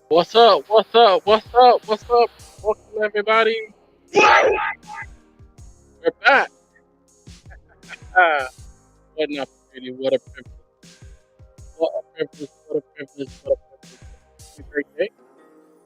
What's up? What's up? What's up? What's up? Welcome everybody. We're back. Ah, what an opportunity. What a privilege. What a privilege. What a privilege. What a privilege. It's a great day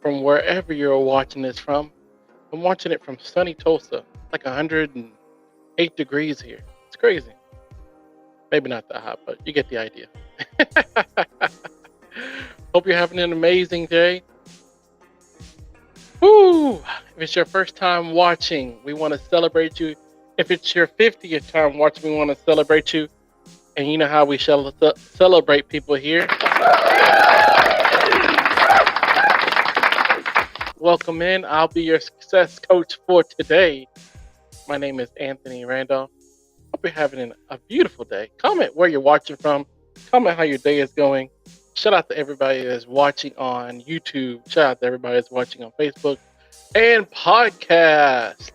from wherever you're watching this from. I'm watching it from sunny Tulsa. Like 108 degrees here. It's crazy. Maybe not that hot, but you get the idea. Hope you're having an amazing day. Woo! If it's your first time watching, we want to celebrate you. If it's your 50th time watching, we want to celebrate you. And you know how we shall celebrate people here. Welcome in. I'll be your success coach for today. My name is Anthony Randolph. Hope you're having a beautiful day. Comment where you're watching from. Comment how your day is going. Shout out to everybody that's watching on YouTube. Shout out to everybody that's watching on Facebook and podcast.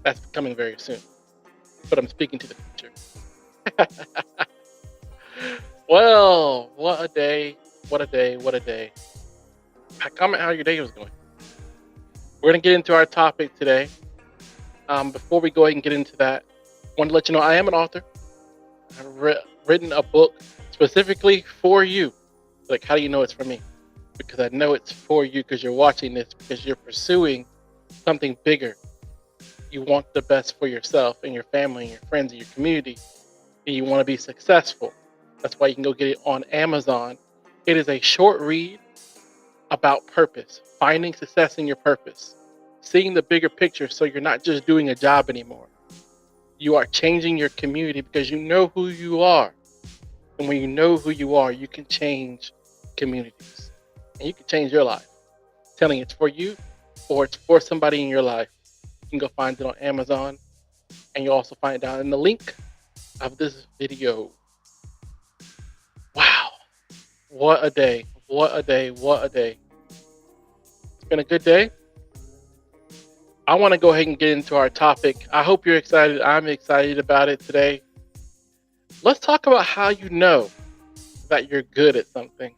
That's coming very soon. But I'm speaking to the future. Well, what a day. What a day. What a day. Comment how your day was going. We're going to get into our topic today. Before we go ahead and get into that, I want to let you know I am an author. I've written a book specifically for you. Like, how do you know it's for me? Because I know it's for you because you're watching this, because you're pursuing something bigger. You want the best for yourself and your family and your friends and your community, and you want to be successful. That's why you can go get it on Amazon. It is a short read about purpose, finding success in your purpose, seeing the bigger picture so you're not just doing a job anymore. You are changing your community because you know who you are. And when you know who you are, you can change communities. And you can change your life. Telling it's for you or it's for somebody in your life. You can go find it on Amazon. And you'll also find it down in the link of this video. Wow. What a day. What a day. What a day. It's been a good day. I want to go ahead and get into our topic. I hope you're excited. I'm excited about it today. Let's talk about how you know that you're good at something.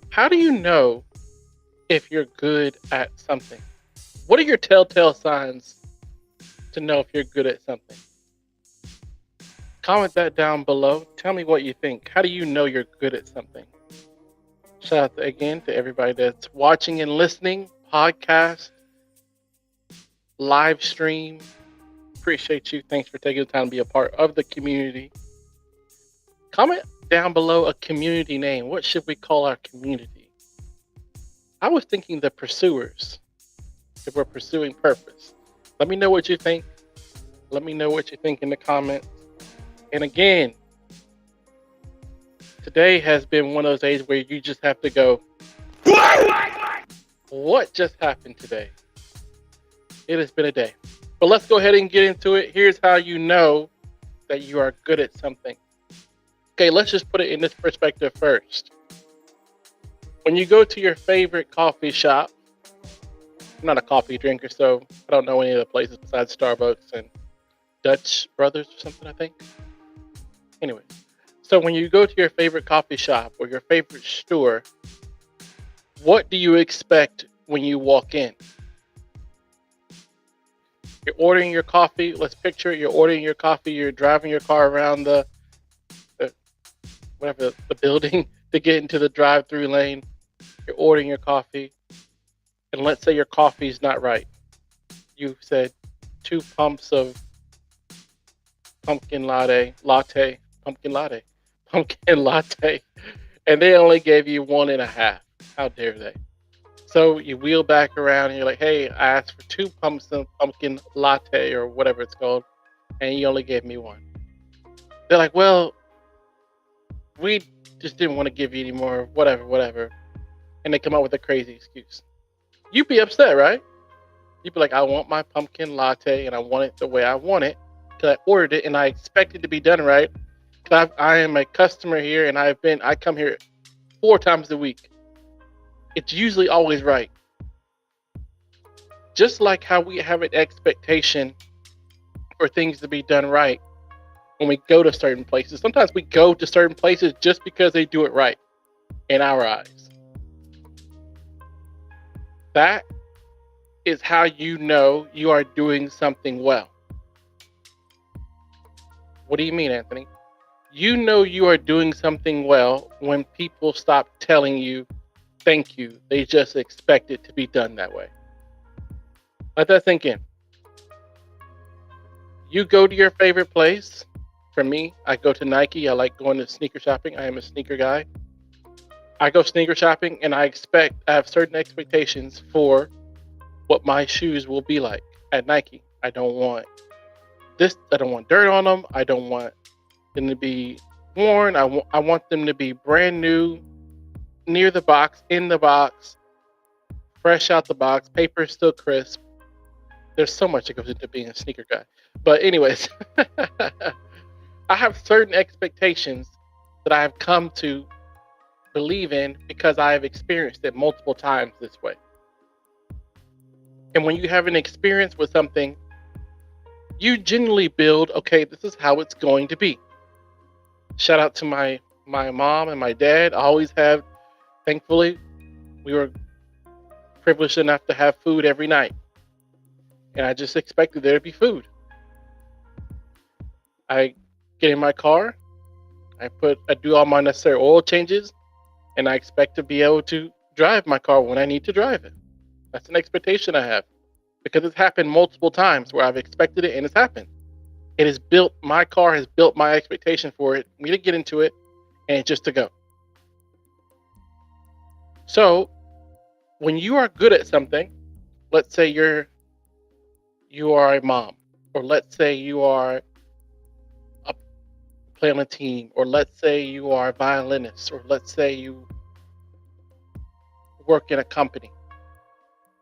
How do you know if you're good at something? What are your telltale signs to know if you're good at something? Comment that down below. Tell me what you think. How do you know you're good at something? Shout out again to everybody that's watching and listening, podcast, live stream. Appreciate you. Thanks for taking the time to be a part of the community. Comment down below a community name. What should we call our community? I was thinking the pursuers, if we're pursuing purpose. Let me know what you think. Let me know what you think in the comments. And again, today has been one of those days where you just have to go, what just happened today? It has been a day. But let's go ahead and get into it. Here's how you know that you are good at something. Okay, let's just put it in this perspective first. When you go to your favorite coffee shop, I'm not a coffee drinker, so I don't know any of the places besides Starbucks and Dutch Brothers or something, I think. Anyway, so when you go to your favorite coffee shop or your favorite store, what do you expect when you walk in? You're ordering your coffee. Let's picture it. You're ordering your coffee. You're driving your car around the building to get into the drive-through lane. You're ordering your coffee, and let's say your coffee is not right. You said 2 pumps of pumpkin latte, and they only gave you 1.5. How dare they? So you wheel back around and you're like, hey, I asked for 2 pumps of pumpkin latte or whatever it's called, and you only gave me 1. They're like, well, we just didn't want to give you any more, whatever. And they come up with a crazy excuse. You'd be upset, right? You'd be like, I want my pumpkin latte and I want it the way I want it because I ordered it and I expect it to be done right. Because I am a customer here and I come here 4 times a week. It's usually always right. Just like how we have an expectation for things to be done right when we go to certain places. Sometimes we go to certain places just because they do it right in our eyes. That is how you know you are doing something well. What do you mean, Anthony? You know you are doing something well when people stop telling you thank you. They just expect it to be done that way. Let that sink in. You go to your favorite place. For me, I go to Nike. I like going to sneaker shopping. I am a sneaker guy. I go sneaker shopping and I have certain expectations for what my shoes will be like at Nike. I don't want dirt on them. I don't want them to be worn. I want them to be brand new, near the box, in the box, fresh out the box, paper still crisp. There's so much that goes into being a sneaker guy. But anyways, I have certain expectations that I have come to believe in because I have experienced it multiple times this way. And when you have an experience with something, you generally build, okay, this is how it's going to be. Shout out to my mom and my dad. I always have, thankfully, we were privileged enough to have food every night. And I just expected there to be food. I get in my car, I do all my necessary oil changes, and I expect to be able to drive my car when I need to drive it. That's an expectation I have because it's happened multiple times where I've expected it and it's happened. My car has built my expectation for it, me to get into it, and just to go. So when you are good at something, let's say you are a mom, or let's say you are playing on a team, or let's say you are a violinist, or let's say you work in a company.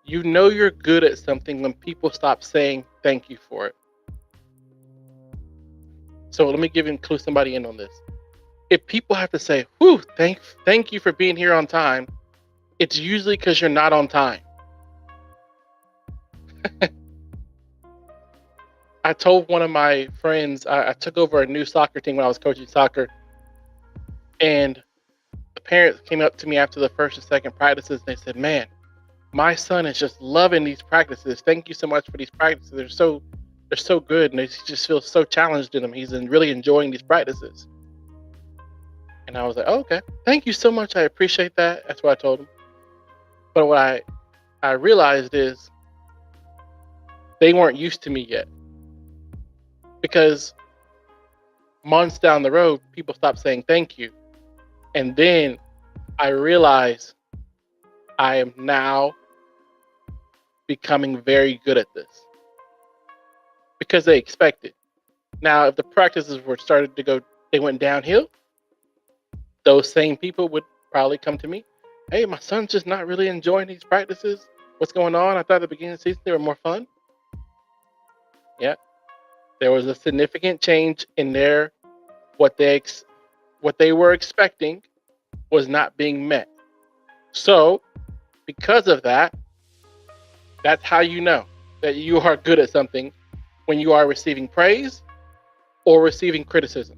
You know you're good at something when people stop saying thank you for it. So let me clue somebody in on this. If people have to say, whew, thank you for being here on time, it's usually because you're not on time. I told one of my friends, I took over a new soccer team when I was coaching soccer, and the parents came up to me after the first and second practices, and they said, man, my son is just loving these practices. Thank you so much for these practices. They're so good, and he just feels so challenged in them. He's really enjoying these practices. And I was like, oh, okay, thank you so much. I appreciate that. That's what I told him. But what I realized is they weren't used to me yet. Because months down the road, people stopped saying thank you. And then I realized I am now becoming very good at this. Because they expect it. Now, if the practices they went downhill, those same people would probably come to me. Hey, my son's just not really enjoying these practices. What's going on? I thought at the beginning of the season they were more fun. Yeah. There was a significant change in what they were expecting was not being met. So, because of that, that's how you know that you are good at something when you are receiving praise or receiving criticism.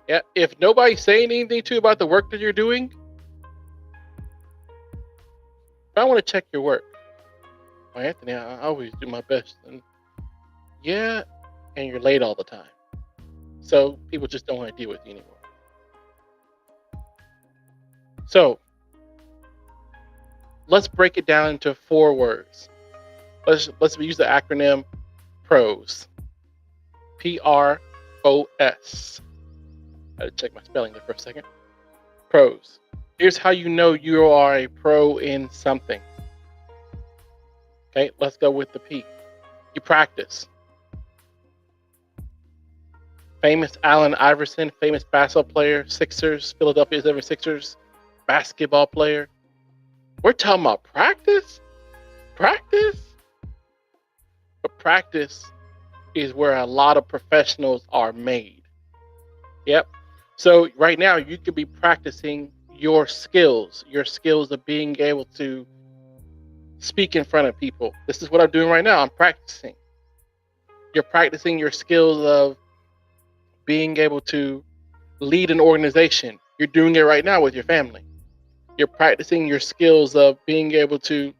Yeah, if nobody's saying anything to you about the work that you're doing, I want to check your work. Well, Anthony, I always do my best. And yeah, and you're late all the time. So people just don't want to deal with you anymore. So let's break it down into 4 words. Let's use the acronym PROS. PROS. I had to check my spelling there for a second. Pros. Here's how you know you are a pro in something. Okay, let's go with the P. You practice. Famous Allen Iverson, famous basketball player, Sixers, Philadelphia 76ers, basketball player. We're talking about practice? Practice? But practice is where a lot of professionals are made. Yep. So right now you could be practicing your skills of being able to speak in front of people. This is what I'm doing right now. I'm practicing. You're practicing your skills of being able to lead an organization. You're doing it right now with your family. You're practicing your skills of being able to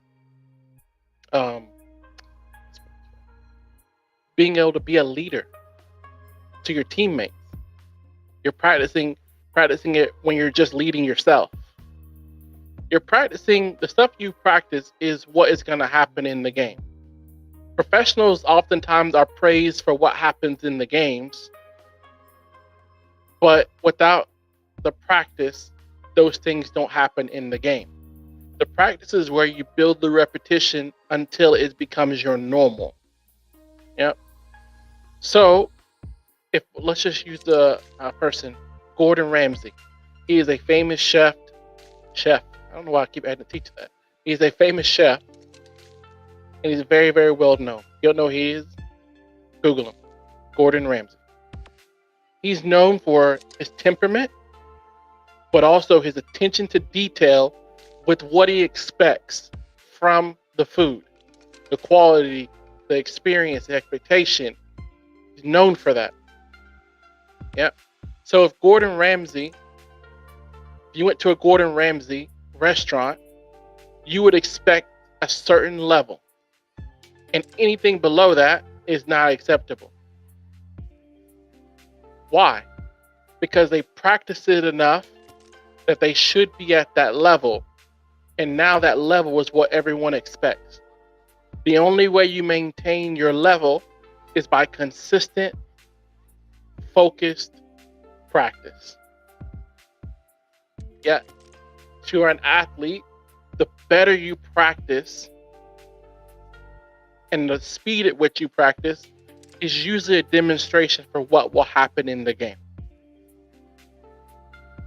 um, be a leader to your teammates. You're practicing it when you're just leading yourself. You're practicing the stuff you practice is what is going to happen in the game. Professionals oftentimes are praised for what happens in the games, but without the practice, those things don't happen in the game. The practice is where you build the repetition until it becomes your normal. Yep. So, if let's just use the person, Gordon Ramsay. He is a famous chef. I don't know why I keep adding to teach that. He's a famous chef, and he's very, very well known. You don't know who he is? Google him. Gordon Ramsay. He's known for his temperament, but also his attention to detail with what he expects from the food, the quality, the experience, the expectation. He's known for that. Yeah. So if you went to a Gordon Ramsay restaurant, you would expect a certain level, and anything below that is not acceptable. Why? Because they practice it enough that they should be at that level, and now that level is what everyone expects. The only way you maintain your level is by consistent, focused practice. Yeah, if you're an athlete, the better you practice and the speed at which you practice is usually a demonstration for what will happen in the game.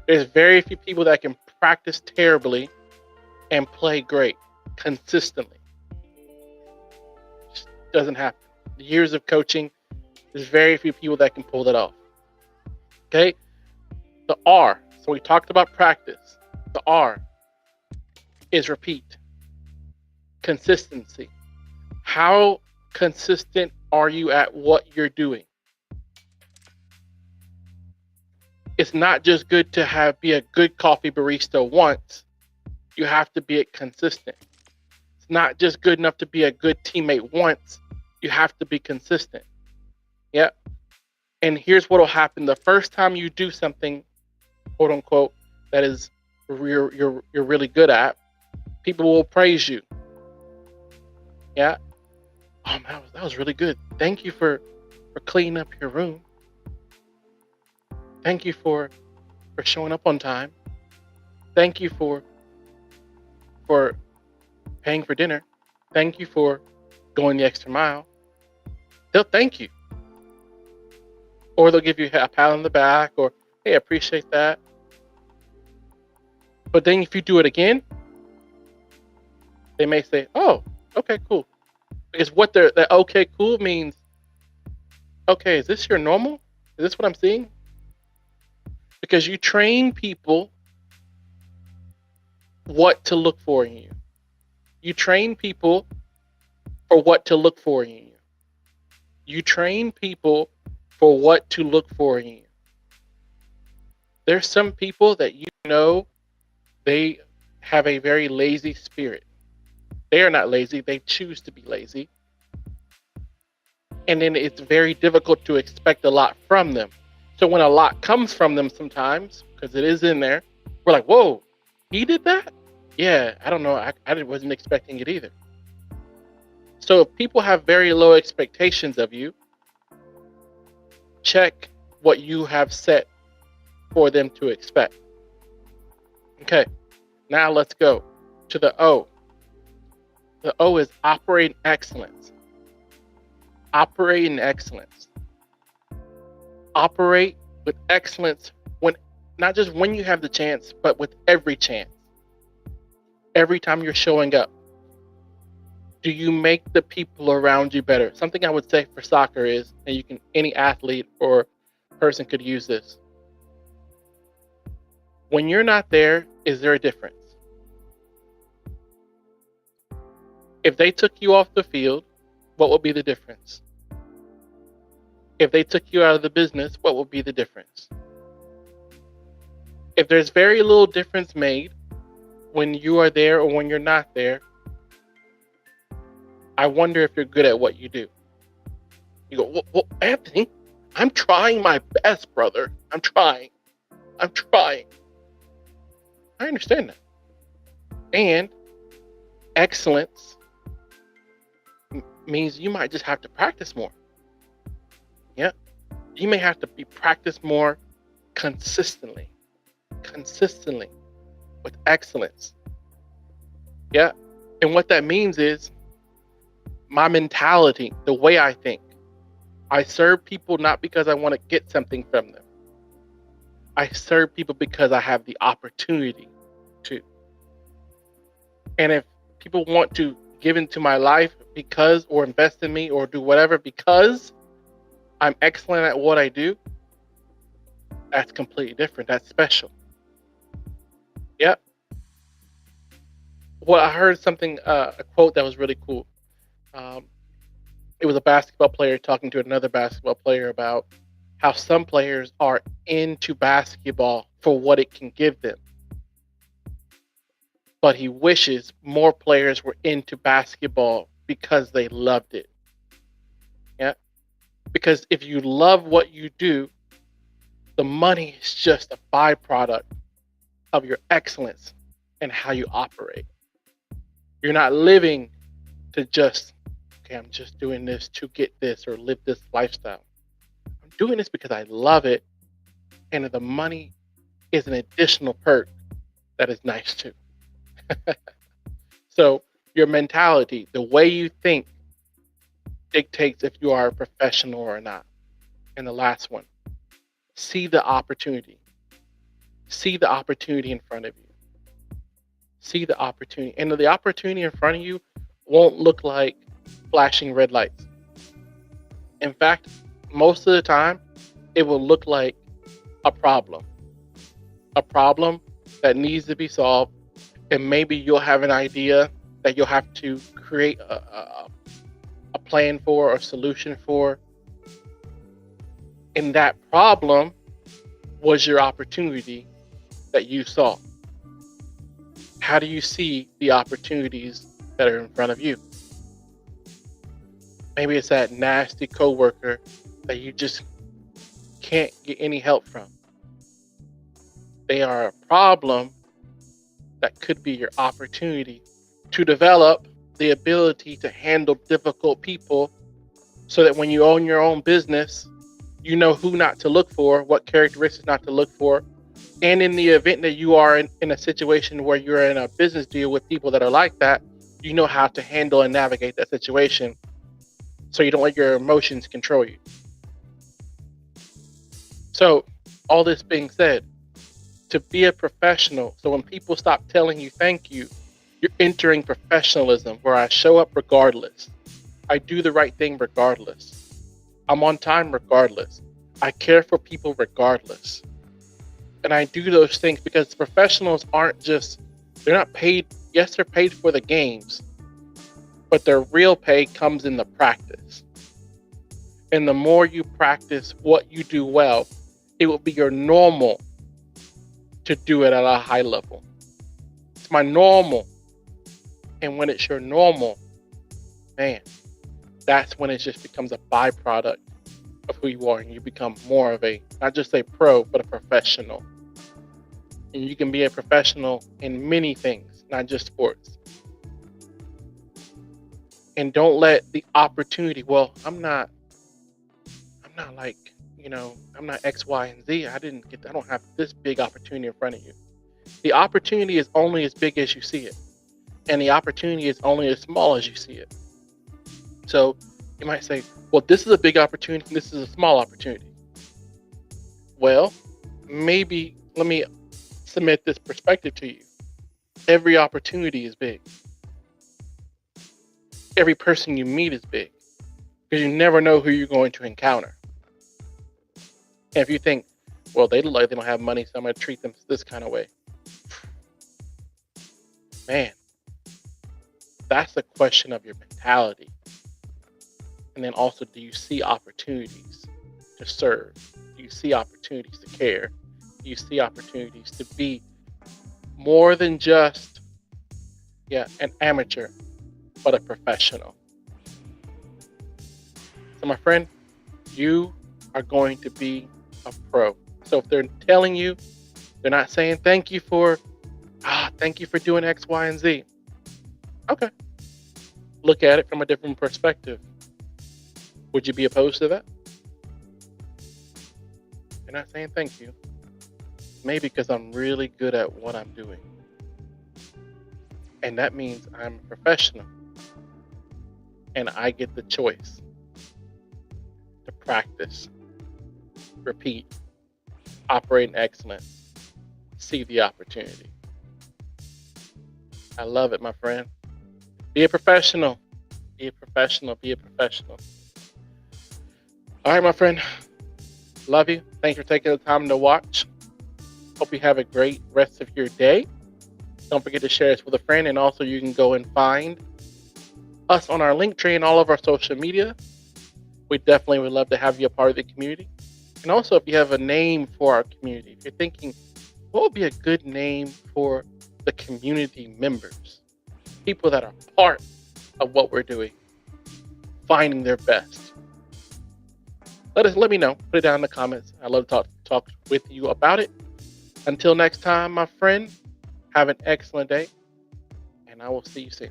There's very few people that can practice terribly and play great consistently. Just doesn't happen. The years of coaching, there's very few people that can pull that off. Okay? The R. So we talked about practice. The R is repeat. Consistency. How consistent are you at what you're doing? It's not just good to be a good coffee barista once. You have to be consistent. It's not just good enough to be a good teammate once. You have to be consistent. Yeah. And here's what will happen. The first time you do something, quote unquote, that is you're really good at, people will praise you. Yeah. Oh, man, that was really good. Thank you for cleaning up your room. Thank you for showing up on time. Thank you for paying for dinner. Thank you for going the extra mile. They'll thank you. Or they'll give you a pat on the back or, hey, I appreciate that. But then if you do it again, they may say, oh, okay, cool. Because what the okay, cool means, okay, is this your normal? Is this what I'm seeing? Because you train people what to look for in you. You train people for what to look for in you. You train people for what to look for in you. There's some people that you know they have a very lazy spirit. They are not lazy, they choose to be lazy. And then it's very difficult to expect a lot from them. So when a lot comes from them sometimes, because it is in there, we're like, whoa, he did that? Yeah, I don't know. I wasn't expecting it either. So if people have very low expectations of you, check what you have set for them to expect. Okay, now let's go to the O. The O is operate in excellence. Operate in excellence. Operate with excellence when not just when you have the chance, but with every chance. Every time you're showing up. Do you make the people around you better? Something I would say for soccer is, and any athlete or person could use this. When you're not there, is there a difference? If they took you off the field, what would be the difference? If they took you out of the business, what would be the difference? If there's very little difference made, when you are there or when you're not there, I wonder if you're good at what you do. You go, well, Anthony, I'm trying my best, brother. I'm trying. I'm trying. I understand that. And excellence means you might just have to practice more. Yeah. You may have to be practice more consistently with excellence. Yeah. And what that means is my mentality, the way I think. I serve people not because I want to get something from them. I serve people because I have the opportunity to. And if people want to give into my life because, or invest in me, or do whatever because I'm excellent at what I do, that's completely different. That's special. Yep. Well, I heard something, a quote that was really cool. Um, it was a basketball player talking to another basketball player about how some players are into basketball for what it can give them. But he wishes more players were into basketball because they loved it. Yeah. Because if you love what you do, the money is just a byproduct of your excellence and how you operate. You're not living to just, okay, I'm just doing this to get this or live this lifestyle. I'm doing this because I love it. And the money is an additional perk that is nice too. So your mentality, the way you think, dictates if you are a professional or not. And the last one, see the opportunity. See the opportunity in front of you. See the opportunity. And the opportunity in front of you won't look like flashing red lights. In fact, most of the time, it will look like a problem that needs to be solved. And maybe you'll have an idea that you'll have to create a plan for or a solution for. And that problem was your opportunity that you saw. How do you see the opportunities that are in front of you? Maybe it's that nasty coworker that you just can't get any help from. They are a problem that could be your opportunity to develop the ability to handle difficult people so that when you own your own business, you know who not to look for, what characteristics not to look for. And in the event that you are in a situation where you're in a business deal with people that are like that, you know how to handle and navigate that situation so you don't let your emotions control you. So all this being said, to be a professional, so when people stop telling you thank you, you're entering professionalism where I show up regardless. I do the right thing regardless. I'm on time regardless. I care for people regardless. And I do those things because professionals aren't just, they're not paid. Yes, they're paid for the games, but their real pay comes in the practice. And the more you practice what you do well, it will be your normal to do it at a high level. It's my normal. And when it's your normal, man, that's when it just becomes a byproduct of who you are, and you become more of a, not just a pro, but a professional. And you can be a professional in many things, not just sports. And don't let the opportunity, well, I'm not like, I'm not X, Y, and Z. I don't have this big opportunity in front of you. The opportunity is only as big as you see it. And the opportunity is only as small as you see it. So you might say, well, this is a big opportunity, and this is a small opportunity. Well, maybe let me submit this perspective to you. Every opportunity is big. Every person you meet is big because you never know who you're going to encounter. And if you think, well, they look like they don't have money, so I'm going to treat them this kind of way. Man, that's a question of your mentality. And then also, do you see opportunities to serve? Do you see opportunities to care? Do you see opportunities to be more than just Yeah, an amateur, but a professional. So, my friend, you are going to be a pro. So, if they're telling you, they're not saying thank you for doing X, Y, and Z. Okay, look at it from a different perspective. Would you be opposed to that? They're not saying thank you. Maybe because I'm really good at what I'm doing. And that means I'm a professional and I get the choice to practice, repeat, operate in excellence, see the opportunity. I love it, my friend. Be a professional. Be a professional. Be a professional. All right, my friend. Love you. Thanks for taking the time to watch. Hope you have a great rest of your day. Don't forget to share this with a friend. And also, you can go and find us on our link tree and all of our social media. We definitely would love to have you a part of the community. And also, if you have a name for our community, if you're thinking, what would be a good name for the community members, people that are part of what we're doing, finding their best, let me know. Put it down in the comments. I'd love to talk with you about it. Until next time, my friend, have an excellent day, and I will see you soon.